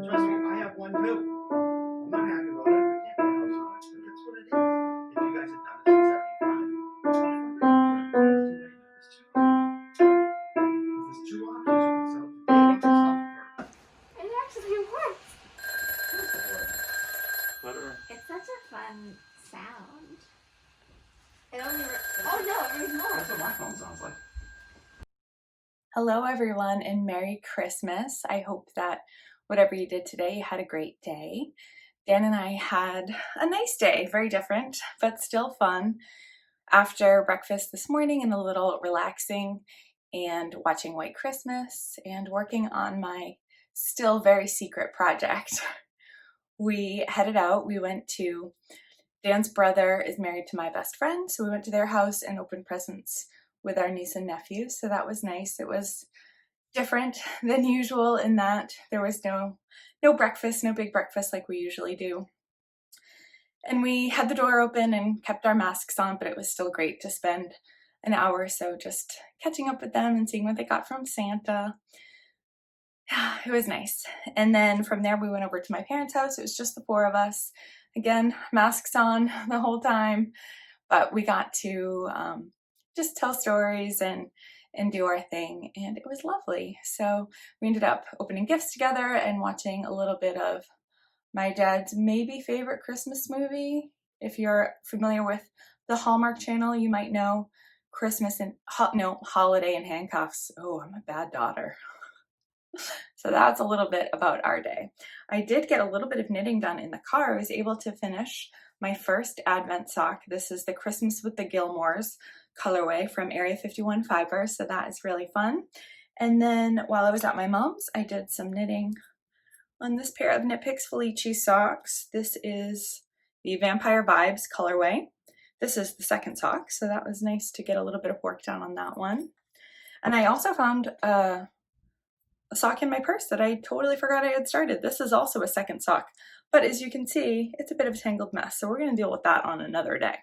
Trust me, I have one too. I'm not happy about it. I can't put a house on it, but that's what it is. If you guys had done it since 75, there's two options. You can sell it to Dave, you can sell it for. It actually works. Whatever. It's such a fun sound. It only. Oh no, it rings more. That's what my phone sounds like. Hello everyone and Merry Christmas. I hope that whatever you did today, you had a great day. Dan and I had a nice day, very different, but still fun. After breakfast this morning and a little relaxing and watching White Christmas and working on my still very secret project, we headed out. We went to, Dan's brother is married to my best friend, so we went to their house and opened presents with our niece and nephew, so that was nice. It was different than usual in that there was no breakfast, no big breakfast like we usually do. And we had the door open and kept our masks on, but it was still great to spend an hour or so just catching up with them and seeing what they got from Santa. It was nice. And then from there we went over to my parents' house. It was just the four of us. Again, masks on the whole time, but we got to just tell stories and do our thing, and it was lovely. So we ended up opening gifts together and watching a little bit of my dad's maybe favorite Christmas movie. If you're familiar with the Hallmark Channel, you might know Christmas and Holiday in Handcuffs. Oh, I'm a bad daughter. So that's a little bit about our day. I did get a little bit of knitting done in the car. I was able to finish my first Advent sock. This is the Christmas with the Gilmores colorway from Area 51 Fibers, so that is really fun. And then while I was at my mom's, I did some knitting on this pair of Knit Picks Felici socks. This is the Vampire Vibes colorway. This is the second sock, so that was nice to get a little bit of work done on that one. And I also found a sock in my purse that I totally forgot I had started. This is also a second sock, but as you can see, it's a bit of a tangled mess, so we're going to deal with that on another day.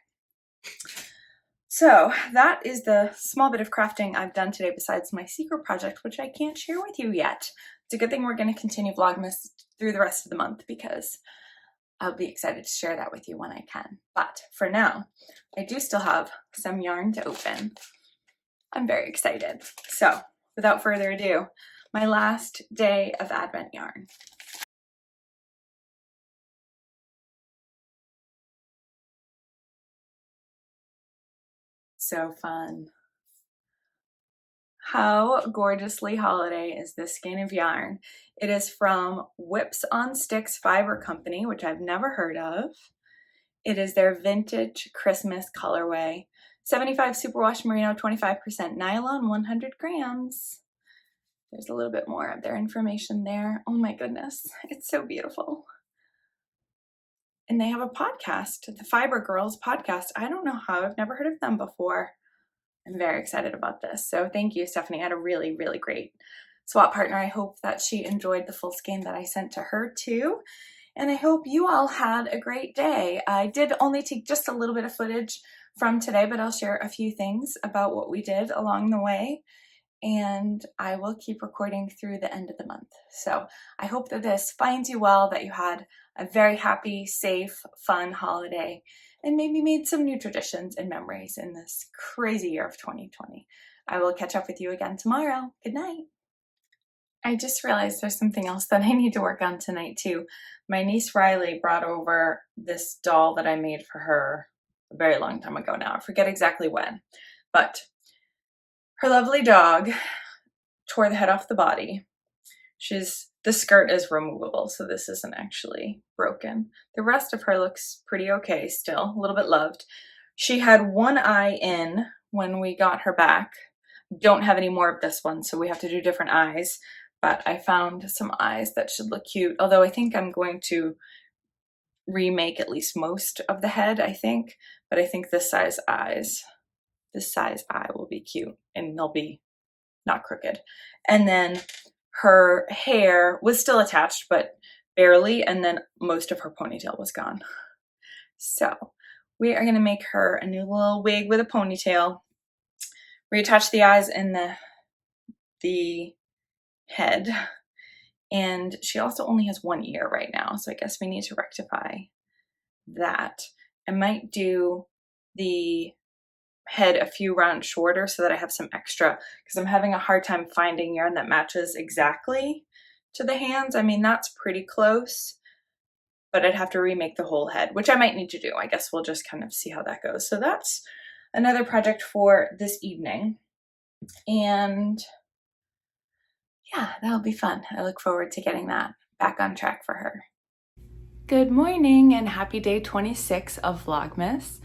So that is the small bit of crafting I've done today besides my secret project, which I can't share with you yet. It's a good thing we're going to continue Vlogmas through the rest of the month because I'll be excited to share that with you when I can. But for now, I do still have some yarn to open. I'm very excited. So without further ado, my last day of Advent yarn. So fun. How gorgeously holiday is this skein of yarn? It is from Whips on Sticks Fiber Company, which I've never heard of. It is their vintage Christmas colorway. 75 superwash merino, 25% nylon, 100 grams. There's a little bit more of their information there. Oh my goodness, it's so beautiful. And they have a podcast, the Fiber Girls podcast. I don't know how, I've never heard of them before. I'm very excited about this. So thank you, Stephanie. I had a really, really great swap partner. I hope that she enjoyed the full skein that I sent to her too. And I hope you all had a great day. I did only take just a little bit of footage from today, but I'll share a few things about what we did along the way. And I will keep recording through the end of the month. So I hope that this finds you well, that you had a very happy, safe, fun holiday, and maybe made some new traditions and memories in this crazy year of 2020. I will catch up with you again tomorrow. Good night. I just realized there's something else that I need to work on tonight too. My niece Riley brought over this doll that I made for her a very long time ago now. I forget exactly when, but her lovely dog tore the head off the body. The skirt is removable, so this isn't actually broken. The rest of her looks pretty okay still, a little bit loved. She had one eye in when we got her back. Don't have any more of this one, so we have to do different eyes, but I found some eyes that should look cute, although I think I'm going to remake at least most of the head, I think, but I think this size eye will be cute, and they'll be not crooked. And then her hair was still attached, but barely, and then most of her ponytail was gone. So we are going to make her a new little wig with a ponytail, reattach the eyes in the head. And she also only has one ear right now, so I guess we need to rectify that. I might do the head a few rounds shorter so that I have some extra, because I'm having a hard time finding yarn that matches exactly to the hands. I mean, that's pretty close, but I'd have to remake the whole head, which I might need to do. I guess we'll just kind of see how that goes. So that's another project for this evening. And yeah, that'll be fun. I look forward to getting that back on track for her. Good morning and happy day 26 of Vlogmas.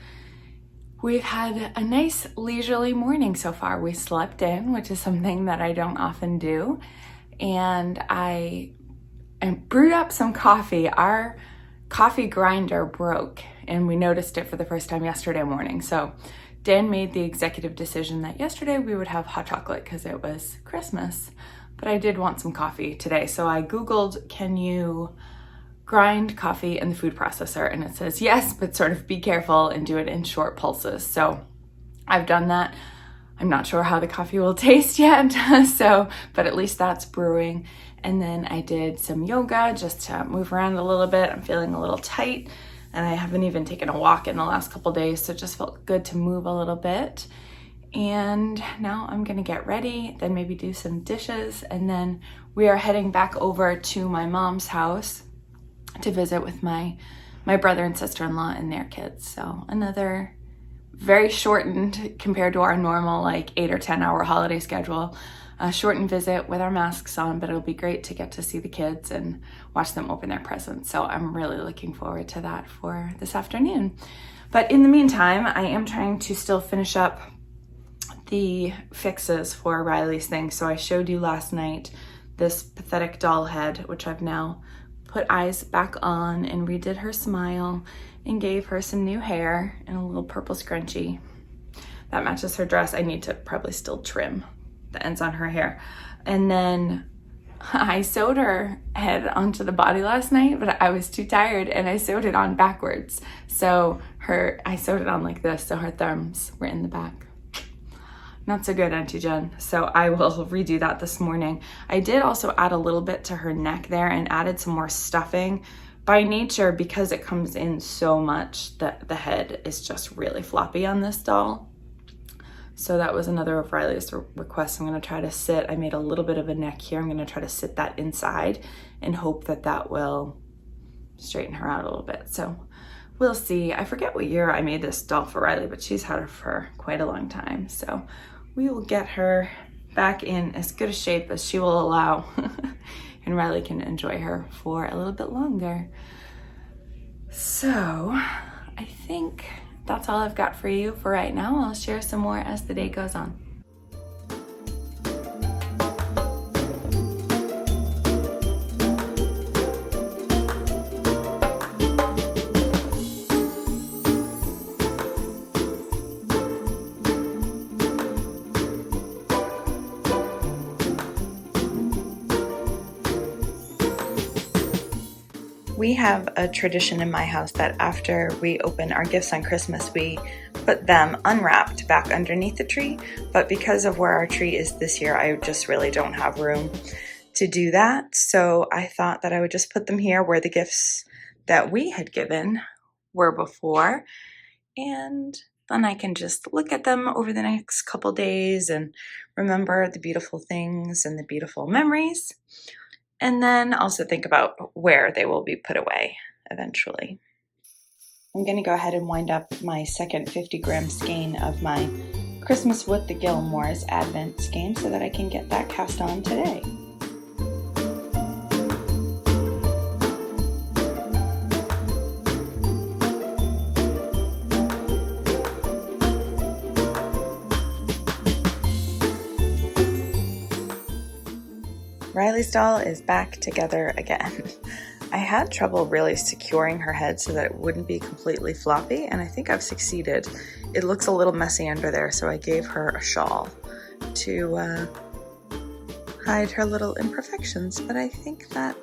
We've had a nice leisurely morning so far. We slept in, which is something that I don't often do. And I brewed up some coffee. Our coffee grinder broke and we noticed it for the first time yesterday morning. So Dan made the executive decision that yesterday we would have hot chocolate because it was Christmas. But I did want some coffee today. So I Googled, can you grind coffee in the food processor? And it says yes, but sort of be careful and do it in short pulses. So I've done that. I'm not sure how the coffee will taste yet, but at least that's brewing. And then I did some yoga just to move around a little bit. I'm feeling a little tight and I haven't even taken a walk in the last couple days, so it just felt good to move a little bit. And now I'm gonna get ready, then maybe do some dishes, and then we are heading back over to my mom's house to visit with my brother and sister-in-law and their kids. So another very shortened compared to our normal like 8 or 10 hour holiday schedule, a shortened visit with our masks on, but it'll be great to get to see the kids and watch them open their presents. So I'm really looking forward to that for this afternoon. But in the meantime, I am trying to still finish up the fixes for Riley's thing. So I showed you last night this pathetic doll head, which I've now put eyes back on and redid her smile and gave her some new hair and a little purple scrunchie that matches her dress. I need to probably still trim the ends on her hair. And then I sewed her head onto the body last night, but I was too tired and I sewed it on backwards. So I sewed it on like this, so her thumbs were in the back. Not so good, Auntie Jen. So I will redo that this morning. I did also add a little bit to her neck there and added some more stuffing. By nature, because it comes in so much, that the head is just really floppy on this doll. So that was another of Riley's requests. I'm gonna try to sit, I made a little bit of a neck here. I'm gonna try to sit that inside and hope that that will straighten her out a little bit. So we'll see. I forget what year I made this doll for Riley, but she's had her for quite a long time. So we will get her back in as good a shape as she will allow and Riley can enjoy her for a little bit longer. So I think that's all I've got for you for right now. I'll share some more as the day goes on. We have a tradition in my house that after we open our gifts on Christmas, we put them unwrapped back underneath the tree. But because of where our tree is this year, I just really don't have room to do that. So I thought that I would just put them here where the gifts that we had given were before. And then I can just look at them over the next couple days and remember the beautiful things and the beautiful memories. And then also think about where they will be put away eventually. I'm going to go ahead and wind up my second 50-gram skein of my Christmas with the Gilmores Advent skein so that I can get that cast on today. Riley's doll is back together again. I had trouble really securing her head so that it wouldn't be completely floppy, and I think I've succeeded. It looks a little messy under there, so I gave her a shawl to hide her little imperfections, but I think that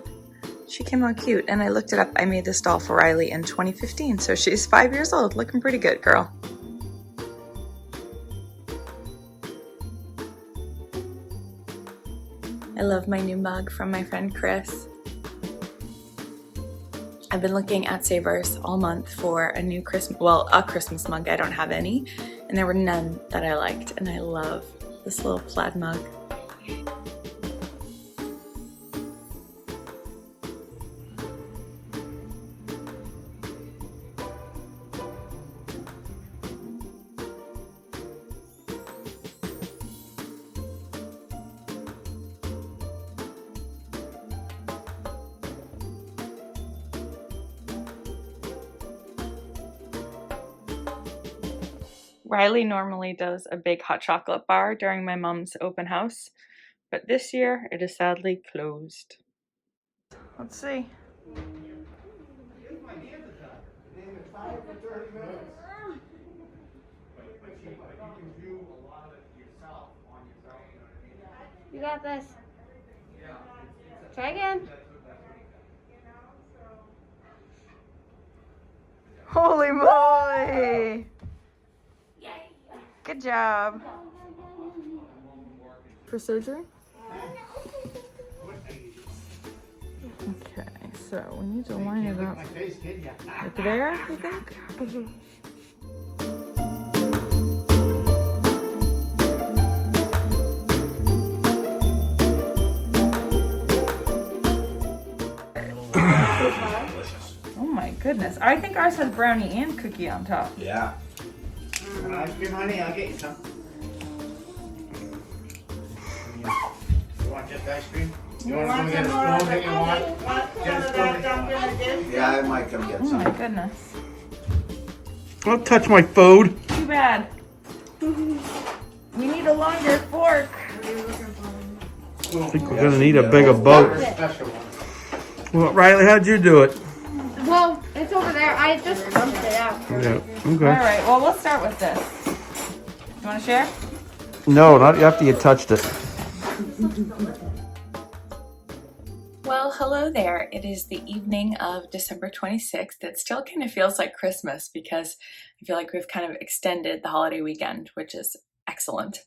she came out cute. And I looked it up. I made this doll for Riley in 2015, so she's 5 years old. Looking pretty good, girl. I love my new mug from my friend Chris. I've been looking at Savers all month for a new a Christmas mug. I don't have any, and there were none that I liked, and I love this little plaid mug. Riley normally does a big hot chocolate bar during my mom's open house, but this year it is sadly closed. Let's see. You got this. Try again. Holy moly! Good job. For surgery? Okay, so we need to line it up like there, I think. Oh my goodness. I think ours has brownie and cookie on top. Yeah. Ice cream, honey, I'll get you some. You want just ice cream? You want to go get a spoon that you want? Get a spoon. Yeah, I might come get some. Oh my goodness. Don't touch my food. Too bad. We need a longer fork. I think we're gonna need a bigger boat. Well, Riley, how'd you do it? Well, it's over there. I just dumped it out. Yeah, All okay. right, well, we'll start with this. You want to share? No, not after you touched it. Well, hello there. It is the evening of December 26th. It still kind of feels like Christmas because I feel like we've kind of extended the holiday weekend, which is excellent.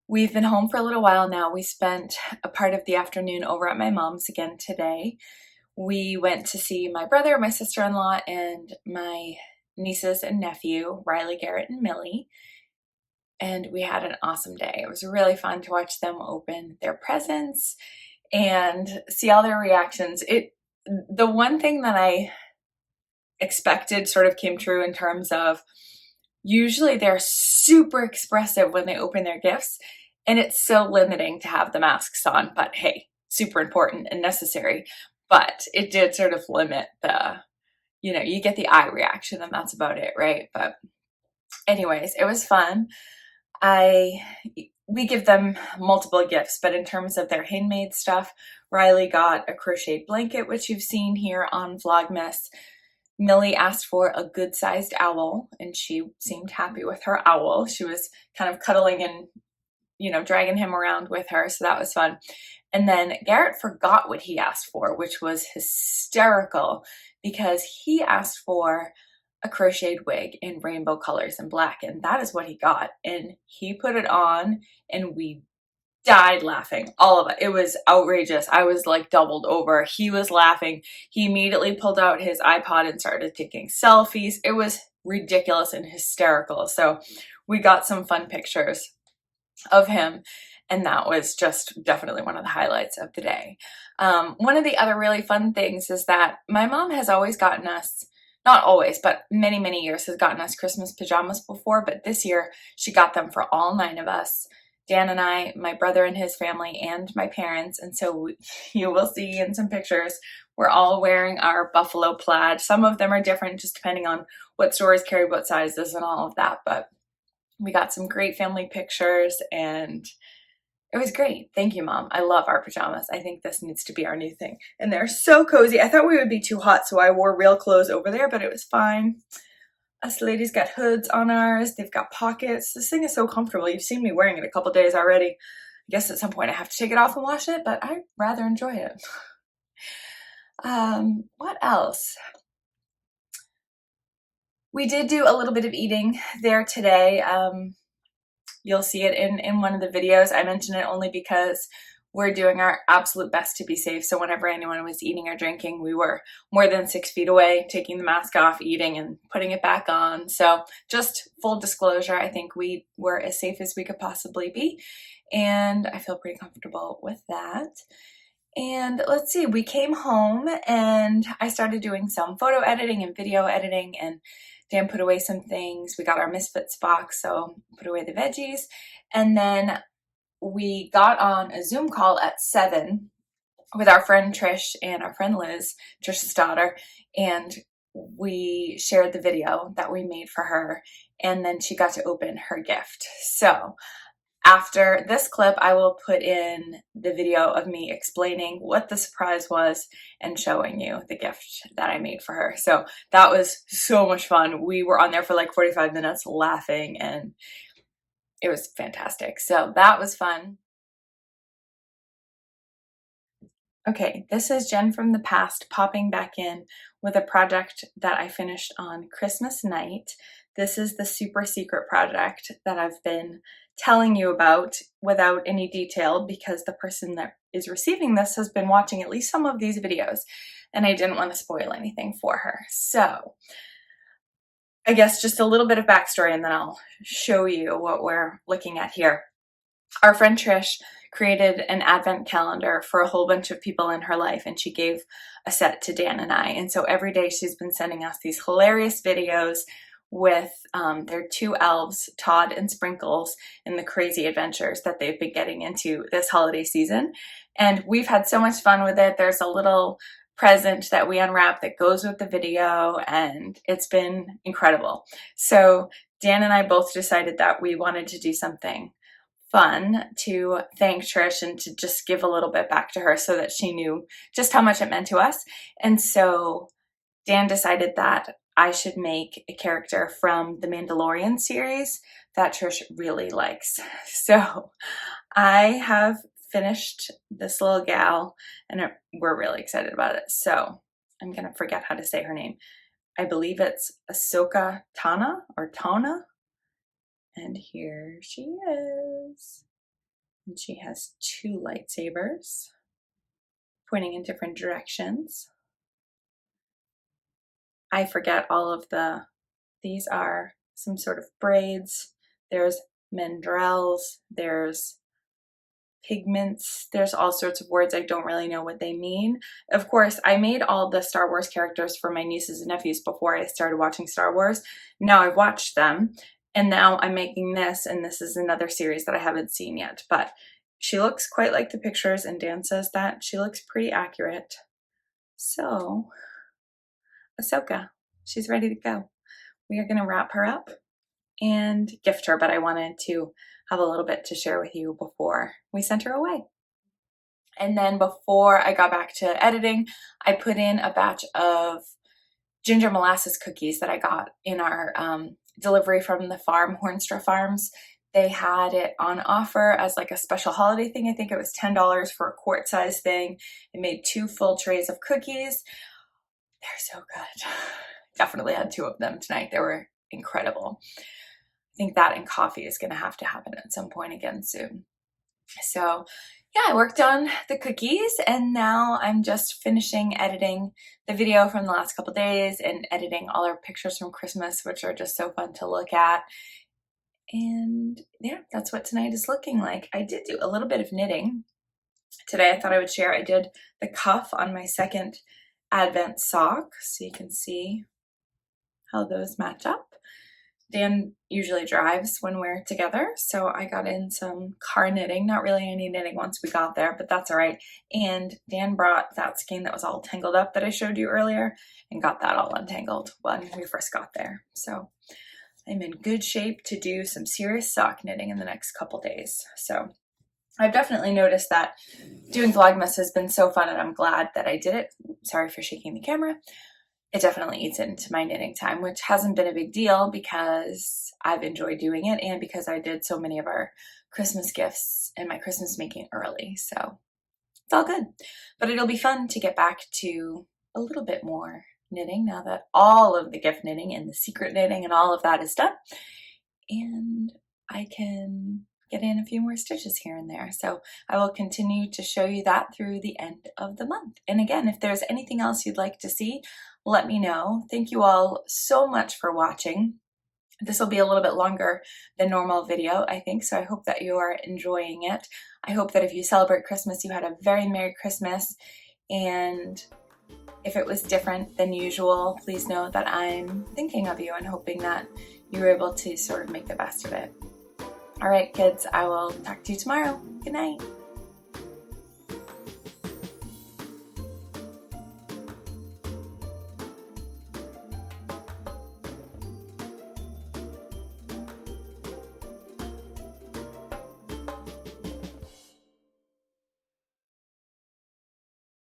We've been home for a little while now. We spent a part of the afternoon over at my mom's again today. We went to see my brother, my sister-in-law, and my nieces and nephew, Riley, Garret, and Millie. And we had an awesome day. It was really fun to watch them open their presents and see all their reactions. The one thing that I expected sort of came true in terms of usually they're super expressive when they open their gifts, and it's so limiting to have the masks on, but hey, super important and necessary. But it did sort of limit you get the eye reaction and that's about it, right? But anyways, it was fun. We give them multiple gifts, but in terms of their handmade stuff, Riley got a crocheted blanket, which you've seen here on Vlogmas. Millie asked for a good-sized owl, and she seemed happy with her owl. She was kind of cuddling and, dragging him around with her, so that was fun. And then Garret forgot what he asked for, which was hysterical because he asked for a crocheted wig in rainbow colors and black, and that is what he got. And he put it on, and we died laughing, all of it. It was outrageous. I was like doubled over. He was laughing. He immediately pulled out his iPod and started taking selfies. It was ridiculous and hysterical. So we got some fun pictures of him, and that was just definitely one of the highlights of the day. One of the other really fun things is that my mom has always gotten us, not always, but many, many years has gotten us Christmas pajamas before, but this year she got them for all 9 of us. Dan and I, my brother and his family, and my parents. And so you will see in some pictures, we're all wearing our buffalo plaid. Some of them are different just depending on what stores carry what sizes and all of that. But we got some great family pictures and it was great. Thank you, Mom. I love our pajamas. I think this needs to be our new thing. And they're so cozy. I thought we would be too hot, so I wore real clothes over there, but it was fine. Us ladies got hoods on ours. They've got pockets. This thing is so comfortable. You've seen me wearing it a couple days already. I guess at some point I have to take it off and wash it, but I rather enjoy it. What else? We did do a little bit of eating there today. you'll see it in one of the videos. I mention it only because we're doing our absolute best to be safe. So whenever anyone was eating or drinking, we were more than 6 feet away, taking the mask off, eating, and putting it back on. So just full disclosure, I think we were as safe as we could possibly be. And I feel pretty comfortable with that. And let's see, we came home and I started doing some photo editing and video editing, and Dan put away some things. We got our Misfits box, so put away the veggies. And then we got on a Zoom call at 7 with our friend Trish and our friend Liz, Trish's daughter, and we shared the video that we made for her, and then she got to open her gift. So after this clip, I will put in the video of me explaining what the surprise was and showing you the gift that I made for her. So that was so much fun. We were on there for like 45 minutes laughing, and it was fantastic. So that was fun. Okay, this is Jen from the past popping back in with a project that I finished on Christmas night. This is the super secret project that I've been telling you about without any detail, because the person that is receiving this has been watching at least some of these videos, and I didn't want to spoil anything for her. So I guess just a little bit of backstory, and then I'll show you what we're looking at here. Our friend Trish created an advent calendar for a whole bunch of people in her life, and she gave a set to Dan and I. And so every day she's been sending us these hilarious videos with their 2 elves, Todd and Sprinkles, and the crazy adventures that they've been getting into this holiday season. And we've had so much fun with it. There's a little present that we unwrap that goes with the video, and it's been incredible. So Dan and I both decided that we wanted to do something fun to thank Trish and to just give a little bit back to her so that she knew just how much it meant to us. And so Dan decided that I should make a character from the Mandalorian series that Trish really likes. So I have finished this little gal, and we're really excited about it. So I'm gonna forget how to say her name. I believe it's Ahsoka Tana or Tona. And here she is. And she has 2 lightsabers pointing in different directions. I forget all of these are some sort of braids. There's mandrels, there's pigments, there's all sorts of words. I don't really know what they mean. Of course, I made all the Star Wars characters for my nieces and nephews before I started watching Star Wars. Now I've watched them, and now I'm making this, and this is another series that I haven't seen yet, but she looks quite like the pictures, and Dan says that she looks pretty accurate. So, Ahsoka, she's ready to go. We are going to wrap her up and gift her, but I wanted to have a little bit to share with you before we sent her away. And then before I got back to editing, I put in a batch of ginger molasses cookies that I got in our delivery from the farm, Hornstra Farms. They had it on offer as like a special holiday thing. I think it was $10 for a quart size thing. It made 2 full trays of cookies. They're so good. Definitely had 2 of them tonight. They were incredible. I think that and coffee is going to happen at some point again soon. So yeah, I worked on the cookies, and now I'm just finishing editing the video from the last couple days and editing all our pictures from Christmas, which are just so fun to look at. And yeah, that's what tonight is looking like. I did do a little bit of knitting today. I thought I would share. I did the cuff on my second Advent sock, so you can see how those match up. Dan usually drives when we're together, so I got in some car knitting. Not really any knitting once we got there, but that's all right. And Dan brought that skein that was all tangled up that I showed you earlier and got that all untangled when we first got there. So I'm in good shape to do some serious sock knitting in the next couple days. So I've definitely noticed that doing Vlogmas has been so fun, and I'm glad that I did it. Sorry for shaking the camera. It definitely eats into my knitting time, which hasn't been a big deal because I've enjoyed doing it and because I did so many of our Christmas gifts and my Christmas making early. So it's all good. But it'll be fun to get back to a little bit more knitting now that all of the gift knitting and the secret knitting and all of that is done. And I can get in a few more stitches here and there. So I will continue to show you that through the end of the month. And again, if there's anything else you'd like to see, let me know. Thank you all so much for watching. This will be a little bit longer than normal video, I think, so I hope that you are enjoying it. I hope that if you celebrate Christmas, you had a very Merry Christmas, and if it was different than usual, please know that I'm thinking of you and hoping that you were able to sort of make the best of it. All right, kids, I will talk to you tomorrow. Good night.